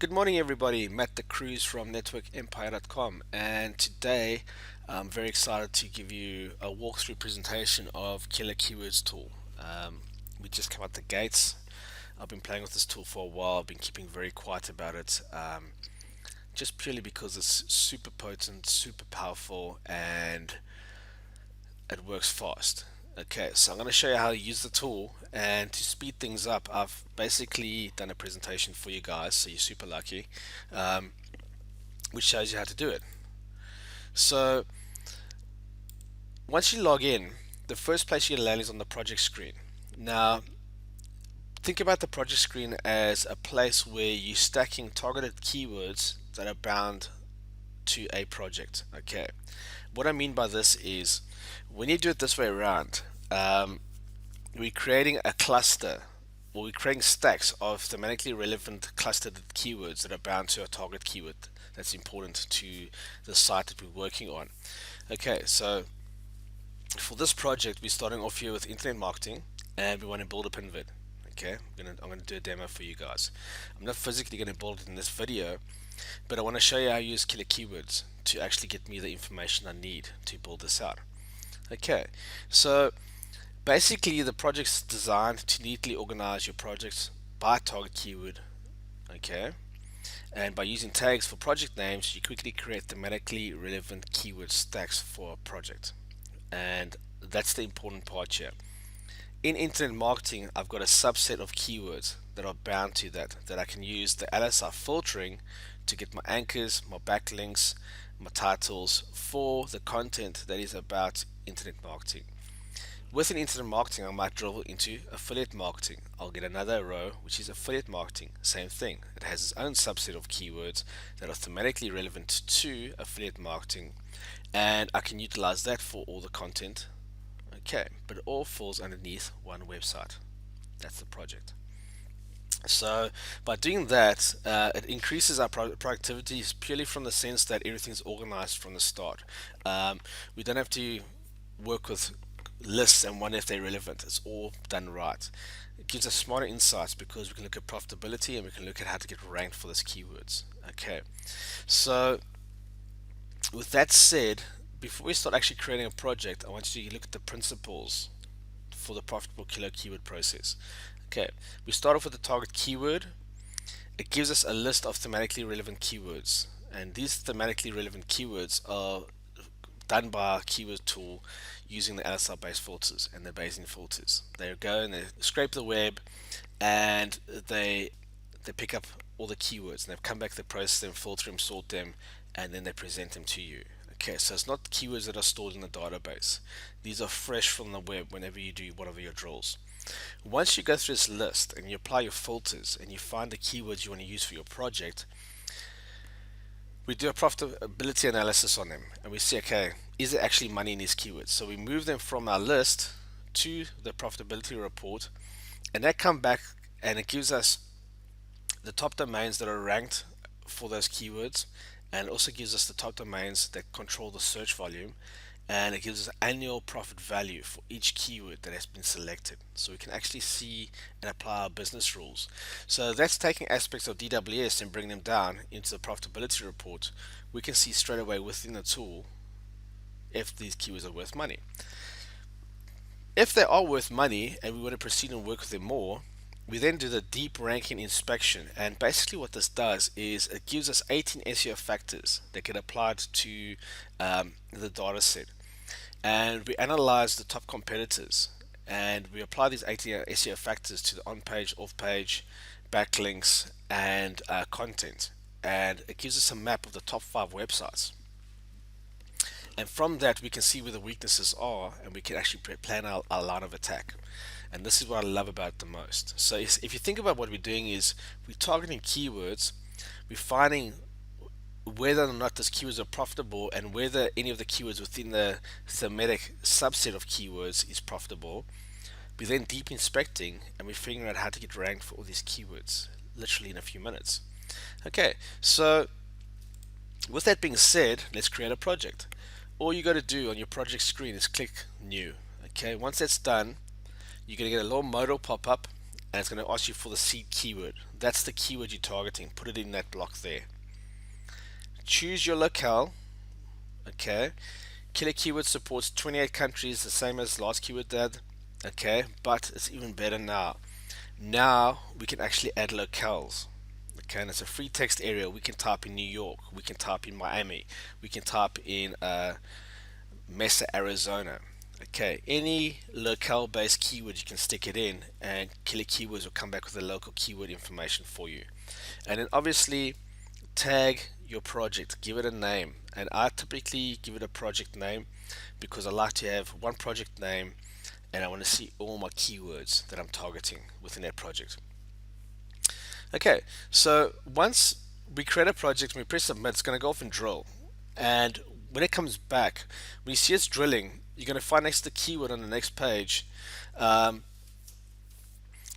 Good morning, everybody. Matt the Cruz from networkempire.com, and today I'm very excited to give you a walkthrough presentation of Killer Keywords tool. We just come out the gates. I've been playing with this tool for a while. I've been keeping very quiet about it, just purely because it's super potent, super powerful, and it works fast. Okay, so I'm going to show you how to use the tool, and to speed things up, I've basically done a presentation for you guys, so you're super lucky, um, which shows you how to do it. So once you log in, the first place you're going to land is on the project screen. Now, think about the project screen as a place where you're stacking targeted keywords that are bound to a project. Okay, what I mean by this is when you do it this way around, we're creating a cluster, or we're creating stacks of thematically relevant clustered keywords that are bound to a target keyword that's important to the site that we're working on. Okay, so for this project, we're starting off here with internet marketing, and we want to build a pin vid. Okay, I'm gonna do a demo for you guys. I'm not physically gonna build it in this video, but I want to show you how I use killer keywords to actually get me the information I need to build this out. Okay, so basically the project's designed to neatly organize your projects by target keyword. Okay, and by using tags for project names, you quickly create thematically relevant keyword stacks for a project. And that's the important part here. In internet marketing, I've got a subset of keywords that are bound to that I can use the LSI filtering to get my anchors, my backlinks, my titles for the content that is about internet marketing. Within internet marketing, I might drill into affiliate marketing. I'll get another row which is affiliate marketing. Same thing. It has its own subset of keywords that are thematically relevant to affiliate marketing, and I can utilize that for all the content. Okay, but it all falls underneath one website. That's the project. So by doing that, it increases our productivity purely from the sense that everything's organized from the start. We don't have to work with lists and wonder if they're relevant. It's all done right. It gives us smarter insights because we can look at profitability and we can look at how to get ranked for those keywords. Okay, so with that said, before we start actually creating a project, I want you to look at the principles for the profitable killer keyword process. Okay, we start off with the target keyword. It gives us a list of thematically relevant keywords, and these thematically relevant keywords are done by our keyword tool using the LSI based filters and the Bayesian filters. They go and they scrape the web, and they pick up all the keywords, and they come back, they process them, filter them, sort them, and then they present them to you. Okay, so it's not keywords that are stored in the database. These are fresh from the web whenever you do one of your drills. Once you go through this list and you apply your filters and you find the keywords you want to use for your project, we do a profitability analysis on them, and we see, okay, is there actually money in these keywords? So we move them from our list to the profitability report, and that comes back and it gives us the top domains that are ranked for those keywords, and it also gives us the top domains that control the search volume, and it gives us annual profit value for each keyword that has been selected, so we can actually see and apply our business rules. So that's taking aspects of DWS and bringing them down into the profitability report. We can see straight away within the tool if these keywords are worth money. If they are worth money and we want to proceed and work with them more, we then do the deep ranking inspection, and basically what this does is it gives us 18 SEO factors that get applied to the data set, and we analyze the top competitors, and we apply these 18 SEO factors to the on-page, off-page, backlinks, and content, and it gives us a map of the top 5 websites. And from that we can see where the weaknesses are, and we can actually plan our line of attack. And this is what I love about it the most. So if you think about what we're doing is we're targeting keywords, we're finding whether or not those keywords are profitable and whether any of the keywords within the thematic subset of keywords is profitable. We then deep inspecting and we're figuring out how to get ranked for all these keywords literally in a few minutes. Okay, so with that being said, let's create a project. All you got to do on your project screen is click new. Okay, once that's done, you're going to get a little modal pop up, and it's going to ask you for the seed keyword. That's the keyword you're targeting. Put it in that block there. Choose your locale. Okay. Killer keyword supports 28 countries, the same as last keyword did. Okay, but it's even better now. Now we can actually add locales. Okay, and it's a free text area. We can type in New York, we can type in Miami, we can type in Mesa, Arizona. Okay, any locale based keyword you can stick it in, and Killer Keywords will come back with the local keyword information for you. And then obviously tag your project, give it a name, and I typically give it a project name because I like to have one project name and I want to see all my keywords that I'm targeting within that project. Okay, so once we create a project and we press submit, it's going to go off and drill. And when it comes back, when you see it's drilling, you're going to find next to the keyword on the next page, um,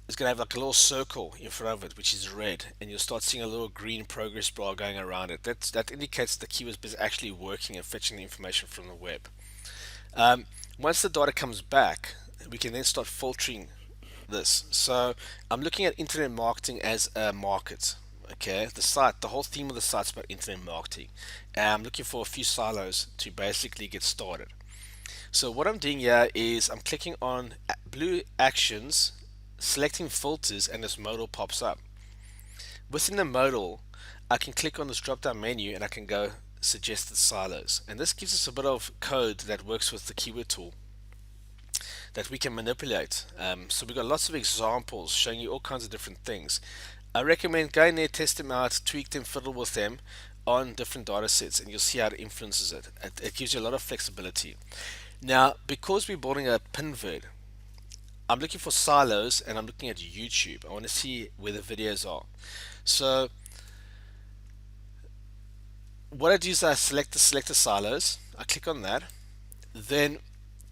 it's going to have like a little circle in front of it, which is red, and you'll start seeing a little green progress bar going around it. That indicates the keyword is actually working and fetching the information from the web. Once the data comes back, we can then start filtering this. So I'm looking at internet marketing as a market. Okay, the whole theme of the site is about internet marketing, and I'm looking for a few silos to basically get started. So what I'm doing here is I'm clicking on blue actions, selecting filters, and this modal pops up. Within the modal, I can click on this drop down menu and I can go suggested silos, and this gives us a bit of code that works with the keyword tool that we can manipulate. So we've got lots of examples showing you all kinds of different things. I recommend going there, test them out, tweak them, fiddle with them on different data sets, and you'll see how it influences it. It gives you a lot of flexibility. Now, because we're building a pinvid, I'm looking for silos and I'm looking at YouTube. I want to see where the videos are. So what I do is I select the silos, I click on that. Then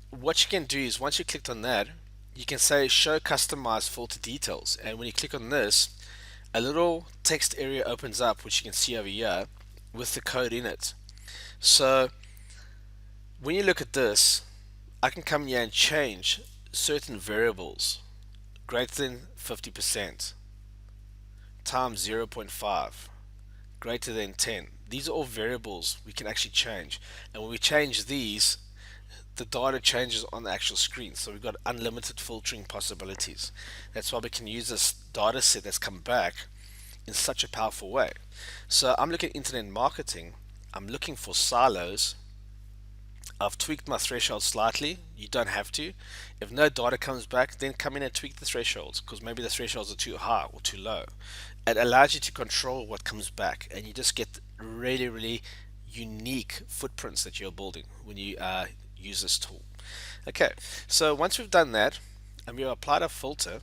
what you can do is once you clicked on that, you can say show customized filter details, and when you click on this, a little text area opens up, which you can see over here with the code in it. So when you look at this, I can come here and change certain variables greater than 50%, times 0.5, greater than 10. These are all variables we can actually change, and when we change these, the data changes on the actual screen. So we've got unlimited filtering possibilities. That's why we can use this data set that's come back in such a powerful way. So I'm looking at internet marketing, I'm looking for silos. I've tweaked my threshold slightly. You don't have to. If no data comes back, then come in and tweak the thresholds, because maybe the thresholds are too high or too low. It allows you to control what comes back, and you just get really unique footprints that you're building when you use this tool. Okay, so once we've done that and we've applied a filter,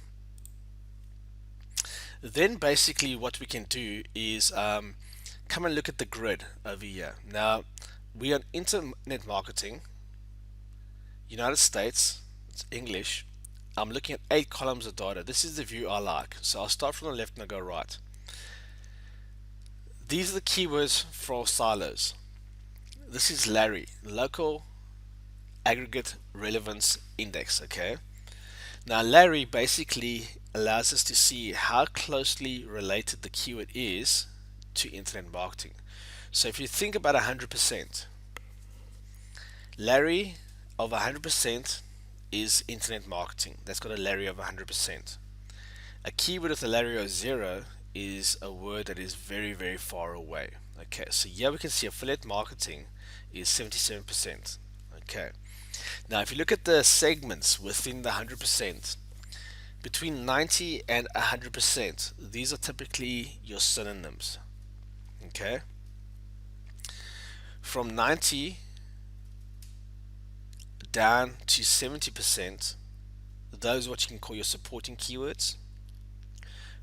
then basically what we can do is come and look at the grid over here. Now we are on internet marketing, United States, it's English. I'm looking at 8 columns of data. This is the view I like. So I'll start from the left and I'll go right. These are the keywords for silos. This is Larry, local aggregate relevance index. Okay, now Larry basically allows us to see how closely related the keyword is to internet marketing. So if you think about 100%, Larry of 100% is internet marketing. That's got a Larry of 100%. A keyword with a Larry of 0 is a word that is very far away. Okay, so here we can see affiliate marketing is 77%. Okay, now if you look at the segments within the 100%, between 90 and 100%, these are typically your synonyms. Okay, from 90 down to 70%, those are what you can call your supporting keywords.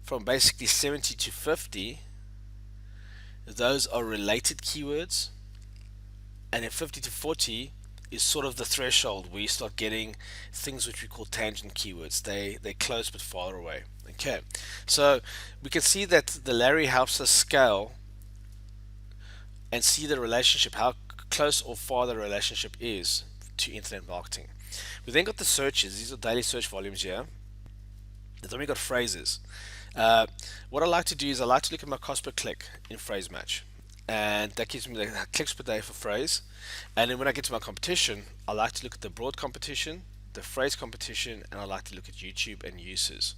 From basically 70 to 50, those are related keywords. And then 50 to 40 is sort of the threshold where you start getting things which we call tangent keywords. They're close but far away. Okay, so we can see that the Larry helps us scale and see the relationship, how close or far the relationship is to internet marketing. We then got the searches. These are daily search volumes here. Then we got phrases. Uh, what I like to do is I like to look at my cost per click in Phrase Match, and that gives me the clicks per day for phrase. And then when I get to my competition, I like to look at the broad competition, the phrase competition, and I like to look at YouTube and uses.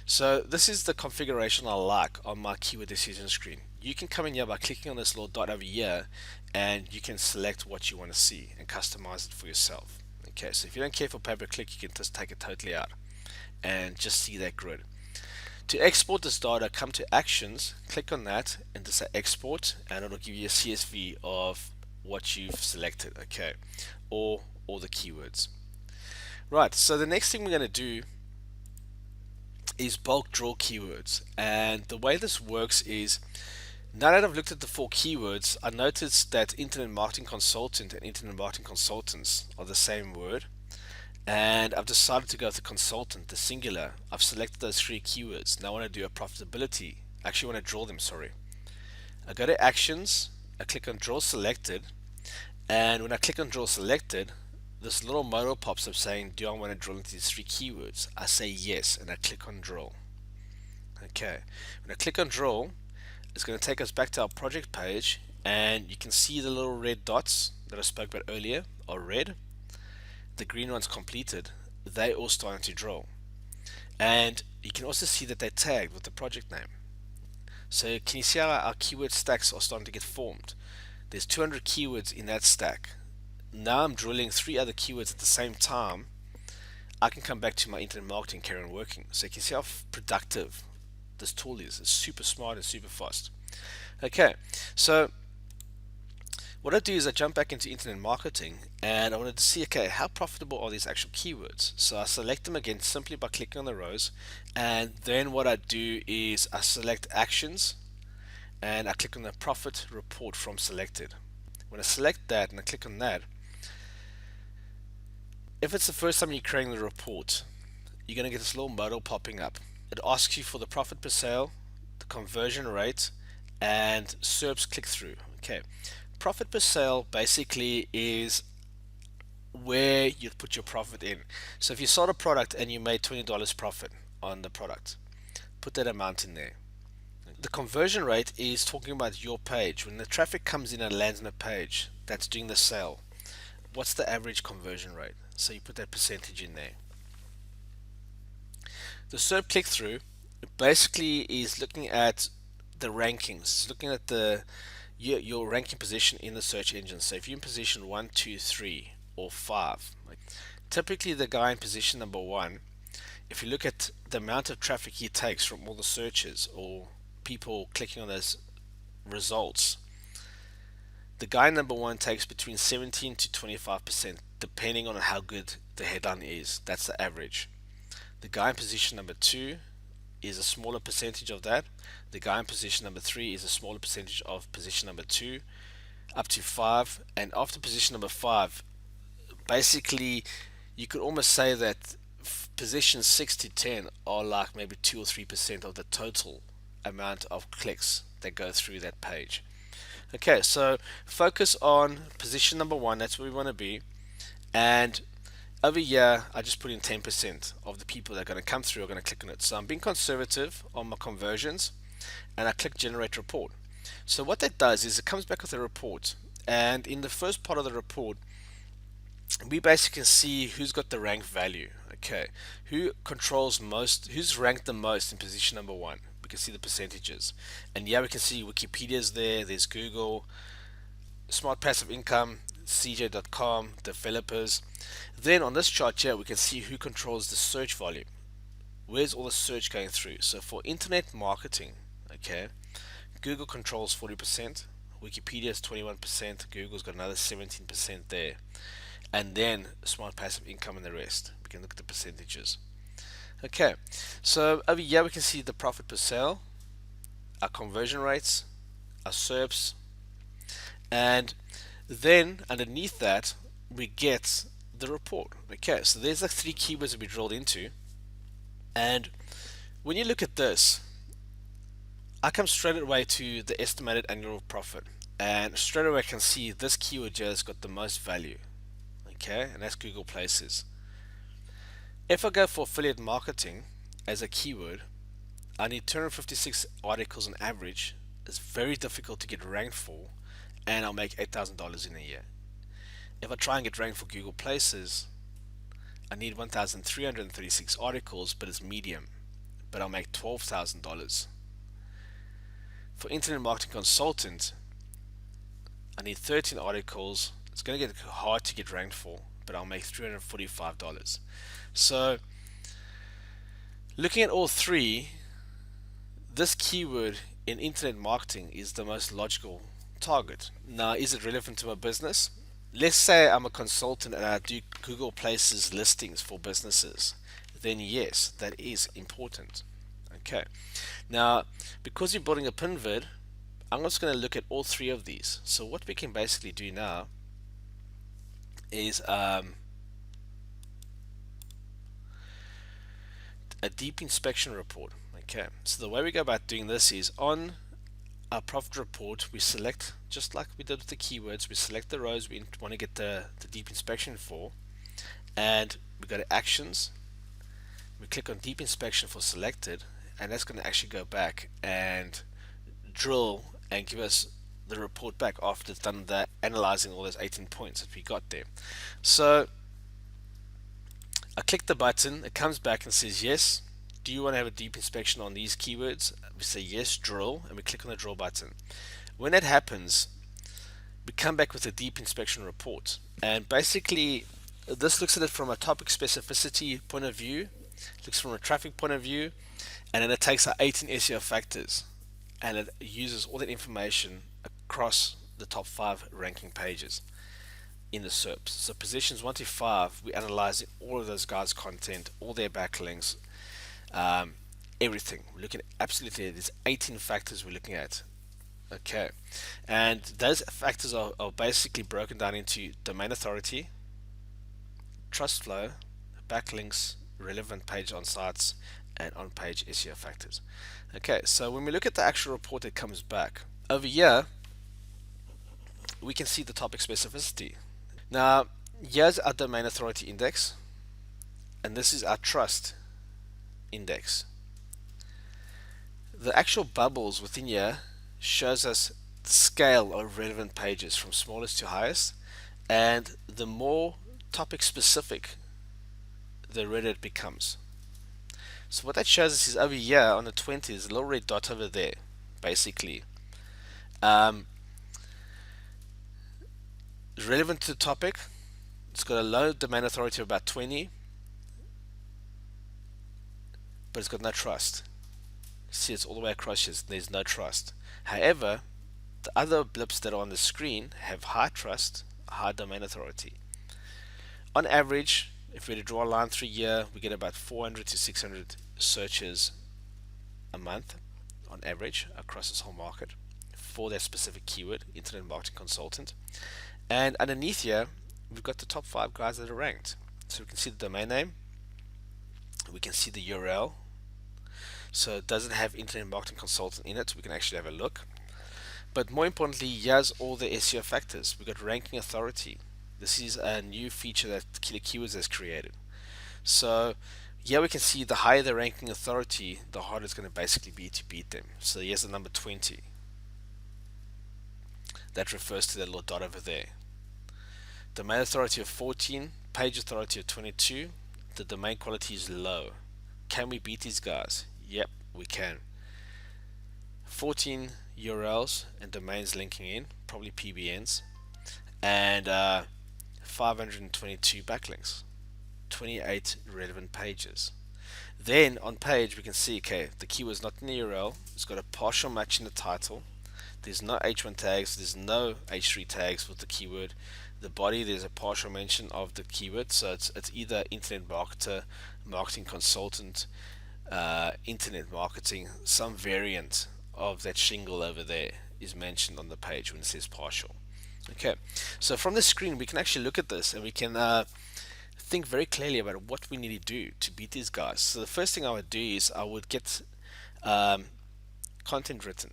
So this is the configuration I like on my keyword decision screen. You can come in here by clicking on this little dot over here, and you can select what you want to see and customize it for yourself. Okay, so if you don't care for pay per click, you can just take it totally out and just see that grid. To export this data, come to Actions, click on that, and just say Export, and it'll give you a CSV of what you've selected, okay, or all the keywords. Right, so the next thing we're going to do is bulk draw keywords, and the way this works is, now that I've looked at the 4 keywords, I noticed that Internet Marketing Consultant and Internet Marketing Consultants are the same word, and I've decided to go with the consultant, the singular. I've selected those 3 keywords. Now I want to do a profitability. Actually, I want to draw them, sorry. I go to Actions, I click on Draw Selected, and when I click on Draw Selected, this little modal pops up saying, do I want to drill into these 3 keywords? I say yes, and I click on Drill. Okay, when I click on Drill, it's going to take us back to our project page, and you can see the little red dots that I spoke about earlier are red. The green one's completed. They all starting to drill, and you can also see that they're tagged with the project name. So can you see how our keyword stacks are starting to get formed? There's 200 keywords in that stack. Now I'm drilling 3 other keywords at the same time. I can come back to my internet marketing, carry on working. So you can see how productive this tool is. It's super smart and super fast. Okay, so what I do is I jump back into internet marketing, and I wanted to see, okay, how profitable are these actual keywords? So I select them again simply by clicking on the rows, and then what I do is I select Actions, and I click on the profit report from selected. When I select that and I click on that, if it's the first time you're creating the report, you're going to get this little modal popping up. It asks you for the profit per sale, the conversion rate, and SERPs click-through. Okay, profit per sale basically is where you put your profit in. So if you sold a product and you made $20 profit on the product, put that amount in there. The conversion rate is talking about your page. When the traffic comes in and lands on a page that's doing the sale, what's the average conversion rate? So you put that percentage in there. The SERP click-through basically is looking at the rankings. It's looking at your ranking position in the search engine. So if you're in position 1, 2, 3, or 5, typically the guy in position number 1, if you look at the amount of traffic he takes from all the searches or people clicking on those results, the guy number 1 takes between 17 to 25%, depending on how good the headline is. That's the average. The guy in position number 2 is a smaller percentage of that. The guy in position number 3 is a smaller percentage of position number 2, up to 5. And after position number 5, basically you could almost say that positions 6 to 10 are like maybe 2 or 3% of the total amount of clicks that go through that page. Okay, so focus on position number 1, that's where we want to be. And over here, I just put in 10% of the people that are going to come through are going to click on it. So I'm being conservative on my conversions, and I click Generate Report. So what that does is it comes back with a report, and in the first part of the report, we basically can see who's got the rank value. Okay, who controls most, who's ranked the most in position number 1. We can see the percentages, and yeah, we can see Wikipedia's there. There's Google, Smart Passive Income, CJ.com, developers. Then on this chart here, we can see who controls the search volume. Where's all the search going through? So for internet marketing, okay, Google controls 40%, Wikipedia is 21%, Google's got another 17% there, and then Smart Passive Income and the rest. We can look at the percentages. Okay, so over here we can see the profit per sale, our conversion rates, our SERPs, and then underneath that we get the report. Okay, so there's the 3 keywords that we drilled into, and when you look at this, I come straight away to the estimated annual profit, and straight away I can see this keyword here has got the most value. Okay, and that's Google Places. If I go for affiliate marketing as a keyword, I need 256 articles on average. It's very difficult to get ranked for, and I'll make $8,000 in a year. If I try and get ranked for Google Places, I need 1,336 articles, but it's medium, but I'll make $12,000. For Internet Marketing Consultant, I need 13 articles. It's going to get hard to get ranked for, but I'll make $345. So, looking at all three, this keyword in internet marketing is the most logical target. Now, is it relevant to my business? Let's say I'm a consultant and I do Google Places listings for businesses. Then yes, that is important. Okay. Now, because you're building a pinvid, I'm just going to look at all three of these. So what we can basically do now is a deep inspection report. Okay, so the way we go about doing this is on our profit report, we select, just like we did with the keywords, we select the rows we want to get the deep inspection for, and we go to actions, we click on deep inspection for selected, and that's going to actually go back and drill and give us the report back after it's done the analyzing all those 18 points that we got there. So I click the button, it comes back and says yes, do you want to have a deep inspection on these keywords? We say yes, drill, and we click on the drill button. When that happens, we come back with a deep inspection report, and basically this looks at it from a topic specificity point of view, looks from a traffic point of view, and then it takes our 18 SEO factors and it uses all that information across the top 5 ranking pages in the SERPs. So positions 1 to 5, we analyze all of those guys' content, all their backlinks, everything. We're looking at absolutely, there's 18 factors we're looking at. Okay, and those factors are basically broken down into domain authority, trust flow, backlinks, relevant page on sites, and on page SEO factors. Okay, so when we look at the actual report that comes back over here, we can see the topic specificity. Now, here's our domain authority index, and this is our trust index. The actual bubbles within here shows us the scale of relevant pages from smallest to highest, and the more topic specific the redder it becomes. So what that shows us is over here on the 20 is a little red dot over there, basically. Relevant to the topic, it's got a low domain authority of about 20, but it's got no trust. See, it's all the way across here, there's no trust. However, the other blips that are on the screen have high trust, high domain authority. On average, if we were to draw a line through here, we get about 400 to 600 searches a month on average across this whole market for that specific keyword, Internet Marketing Consultant. And underneath here, we've got the top 5 guys that are ranked. So we can see the domain name, we can see the URL. So it doesn't have Internet Marketing Consultant in it, so we can actually have a look. But more importantly, here's all the SEO factors. We've got ranking authority. This is a new feature that Killer Keywords has created. So here we can see the higher the ranking authority, the harder it's going to basically be to beat them. So here's the number 20. That refers to that little dot over there. Domain authority of 14, page authority of 22. The domain quality is low. Can we beat these guys? Yep, we can. 14 URLs and domains linking in, probably PBNs, and 522 backlinks, 28 relevant pages. Then on page we can see, okay, the keyword's not in the URL, it's got a partial match in the title, there's no H1 tags, there's no H3 tags with the keyword. The body, there's a partial mention of the keyword, so it's either internet marketer, marketing consultant, internet marketing, some variant of that shingle over there is mentioned on the page when it says partial. Okay, so from the screen we can actually look at this and we can think very clearly about what we need to do to beat these guys. So the first thing I would do is I would get content written,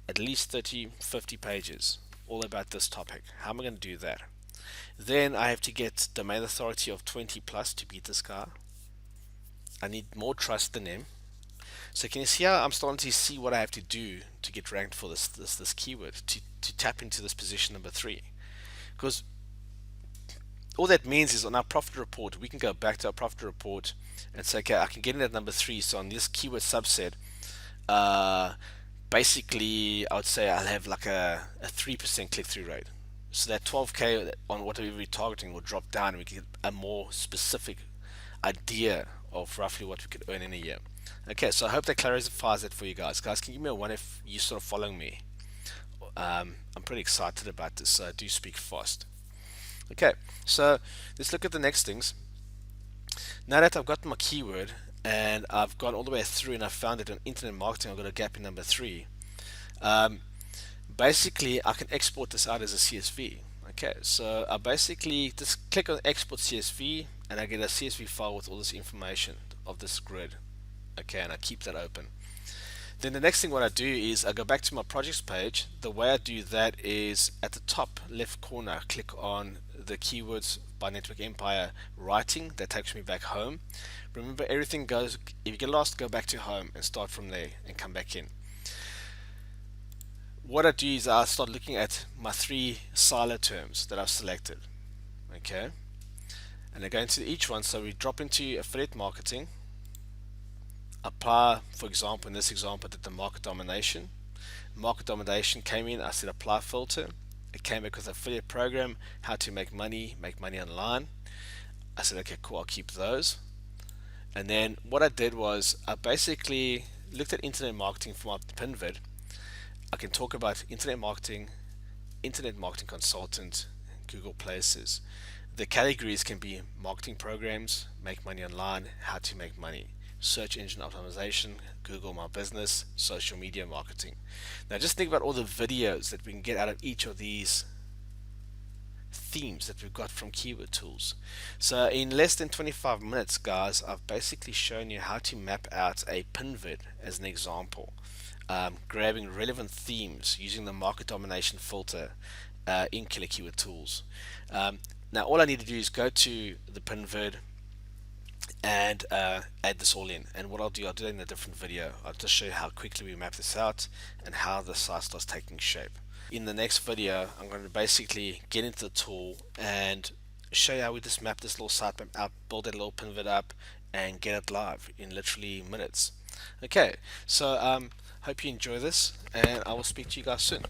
at least 30-50 pages, all about this topic. How am I going to do that? Then I have to get domain authority of 20 plus to beat this guy. I need more trust than them. So can you see how I'm starting to see what I have to do to get ranked for this keyword to tap into this position number 3? Because all that means is on our profit report, we can go back to our profit report and say, okay, I can get in at number 3. So on this keyword subset, uh, basically, I would say I'll have like a 3% click-through rate. So that 12K on whatever we're targeting will drop down and we can get a more specific idea of roughly what we could earn in a year. Okay, so I hope that clarifies it for you guys. Guys, can you give me a one if you're sort of following me? I'm pretty excited about this, so I do speak fast. Okay, so let's look at the next things. Now that I've got my keyword and I've gone all the way through and I've found that in internet marketing I've got a gap in number 3, um, basically I can export this out as a CSV. Okay, so I basically just click on export CSV and I get a CSV file with all this information of this grid. Okay, and I keep that open. Then the next thing what I do is I go back to my projects page. The way I do that is at the top left corner, I click on the keywords by Network Empire writing. That takes me back home. Remember, everything goes, if you get lost, go back to home and start from there and come back in. What I do is I start looking at my 3 silo terms that I've selected. Okay, and I go into each one. So we drop into affiliate marketing, apply. For example, in this example I did the market domination. Market domination came in, I said apply filter. It came back with affiliate program, how to make money online. I said okay, cool, I'll keep those. And then what I did was I basically looked at internet marketing for my pin vid. I can talk about internet marketing consultant, Google Places. The categories can be marketing programs, make money online, how to make money, search engine optimization, Google My Business, social media marketing. Now just think about all the videos that we can get out of each of these themes that we've got from keyword tools. So in less than 25 minutes, guys, I've basically shown you how to map out a pin vid as an example, grabbing relevant themes using the market domination filter in Killer Keyword Tools. Now all I need to do is go to the pin vid and add this all in, and what I'll do that in a different video. I'll just show you how quickly we map this out and how the site starts taking shape. In the next video I'm going to basically get into the tool and show you how we just map this little sitemap out, build a little pin vid up and get it live in literally minutes. Okay, so hope you enjoy this and I will speak to you guys soon.